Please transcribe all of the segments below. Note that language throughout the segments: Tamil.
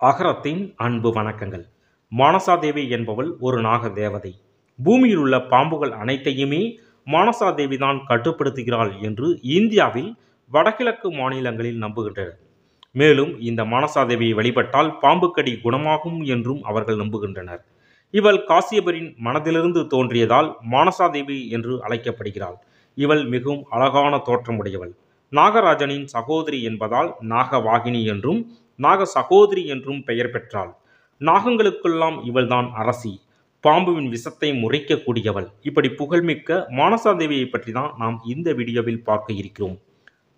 அகரத்தின் அன்பு வணக்கங்கள். மானசாதேவி என்பவள் ஒரு நாக தேவதை. பூமியில் உள்ள பாம்புகள் அனைத்தையுமே மானசாதேவி தான் கட்டுப்படுத்துகிறாள் என்று இந்தியாவில் வடகிழக்கு மாநிலங்களில் நம்புகின்றனர். மேலும் இந்த மானசாதேவியை வழிபட்டால் பாம்பு கடி குணமாகும் என்றும் அவர்கள் நம்புகின்றனர். இவள் காசியபரின் மனதிலிருந்து தோன்றியதால் மானசாதேவி என்று அழைக்கப்படுகிறாள். இவள் மிகவும் அழகான தோற்றமுடையவள். நாகராஜனின் சகோதரி என்பதால் நாகவாகினி என்றும் நாக சகோதரி என்றும் பெயர் பெற்றாள். நாகங்களுக்கெல்லாம் இவள்தான் அரசி. பாம்புவின் விஷத்தை முறிக்கக்கூடியவள். இப்படி புகழ்மிக்க மானசாதேவியை பற்றி தான் நாம் இந்த வீடியோவில் பார்க்க இருக்கிறோம்.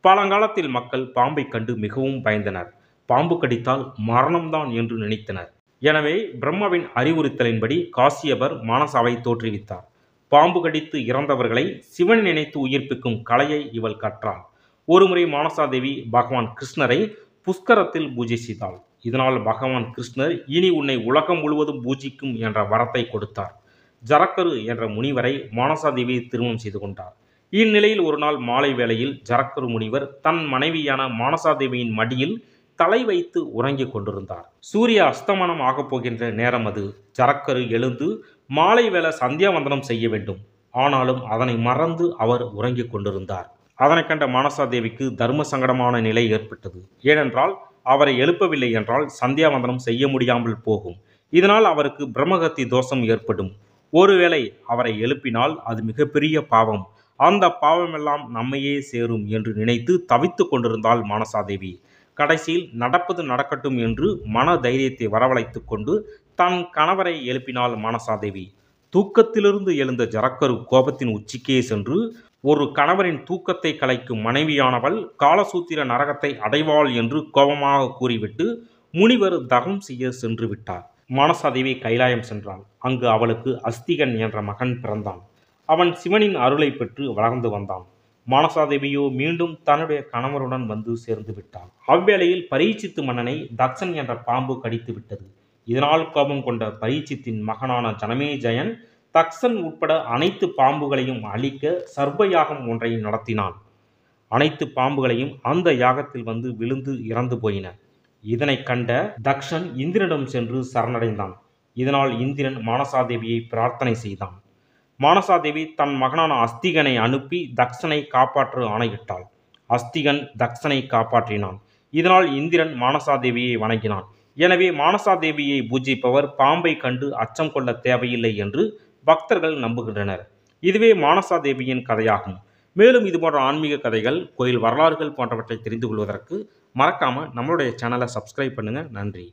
பழங்காலத்தில் மக்கள் பாம்பை கண்டு மிகவும் பயந்தனர். பாம்பு கடித்தால் மரணம்தான் என்று நினைத்தனர். எனவே பிரம்மாவின் அறிவுறுத்தலின்படி காசியபர் மானசாவை தோற்றுவித்தார். பாம்பு கடித்து இறந்தவர்களை சிவன் நினைத்து உயிர்ப்பிக்கும் கலையை இவள் கற்றாள். ஒருமுறை மானசாதேவி பகவான் கிருஷ்ணரை புஷ்கரத்தில் பூஜை செய்தாள். இதனால் பகவான் கிருஷ்ணர் இனி உன்னை உலகம் முழுவதும் பூஜிக்கும் என்ற வரத்தை கொடுத்தார். ஜரக்கரு என்ற முனிவரை மானசாதேவி திருமணம் செய்து கொண்டார். இந்நிலையில் ஒரு நாள் மாலை வேளையில் ஜரக்கரு முனிவர் தன் மனைவியான மானசாதேவியின் மடியில் தலை வைத்து உறங்கிக் கொண்டிருந்தார். சூரிய அஸ்தமனம் ஆகப் போகின்ற நேரம் அது. ஜரக்கரு எழுந்து மாலை வேளை சந்தியாவந்தனம் செய்ய வேண்டும். ஆனாலும் அதனை மறந்து அவர் உறங்கிக் கொண்டிருந்தார். அதனை கண்ட மானசாதேவிக்கு தர்ம சங்கடமான நிலை ஏற்பட்டது. ஏனென்றால் அவரை எழுப்பவில்லை என்றால் சந்தியாவந்தனம் செய்ய முடியாமல் போகும். இதனால் அவருக்கு பிரம்மகத்தி தோஷம் ஏற்படும். ஒருவேளை அவரை எழுப்பினால் அது மிகப்பெரிய பாவம். அந்த பாவமெல்லாம் நம்மையே சேரும் என்று நினைத்து தவித்து கொண்டிருந்தாள் மானசாதேவி. கடைசியில் நடப்பது நடக்கட்டும் என்று மன தைரியத்தை வரவழைத்து கொண்டு தன் கணவரை எழுப்பினாள் மானசாதேவி. தூக்கத்திலிருந்து எழுந்த ஜரக்கரு கோபத்தின் உச்சிக்கே சென்று ஒரு கணவரின் தூக்கத்தை கலைக்கும் மனைவியானவள் காலசூத்திர நரகத்தை அடைவாள் என்று கோபமாக கூறிவிட்டு முனிவர் தகம் செய்ய சென்று விட்டார். மானசாதேவி கைலாயம் சென்றாள். அங்கு அவளுக்கு அஸ்திகன் என்ற மகன் பிறந்தான். அவன் சிவனின் அருளை பெற்று வளர்ந்து வந்தான். மானசாதேவியோ மீண்டும் தன்னுடைய கணவருடன் வந்து சேர்ந்து விட்டாள். அவ்வேளையில் பரீட்சித்து மன்னனை தக்சன் என்ற பாம்பு கடித்து விட்டது. இதனால் கோபம் கொண்ட பரீட்சித்தின் மகனான ஜனமேஜயன் தக்சன் உட்பட அனைத்து பாம்புகளையும் அழிக்க சர்ப்ப யாகம் ஒன்றை நடத்தினான். அனைத்து பாம்புகளையும் அந்த யாகத்தில் வந்து விழுந்து இறந்து போயின. இதனை கண்ட தக்ஷன் இந்திரனிடம் சென்று சரணடைந்தான். இதனால் இந்திரன் மானசாதேவியை பிரார்த்தனை செய்தான். மானசாதேவி தன் மகனான அஸ்திகனை அனுப்பி தக்ஷனை காப்பாற்ற ஆணையிட்டாள். அஸ்திகன் தக்ஷனை காப்பாற்றினான். இதனால் இந்திரன் மானசாதேவியை வணங்கினான். எனவே மானசாதேவியை பூஜிப்பவர் பாம்பை கண்டு அச்சம் கொள்ள தேவையில்லை என்று பக்தர்கள் நம்புகின்றனர். இதுவே மானசாதேவியின் கதையாகும். மேலும் இதுபோன்ற ஆன்மீக கதைகள், கோயில் வரலாறுகள் போன்றவற்றை தெரிந்து கொள்வதற்கு மறக்காமல் நம்மளுடைய சேனலை சப்ஸ்கிரைப் பண்ணுங்கள். நன்றி.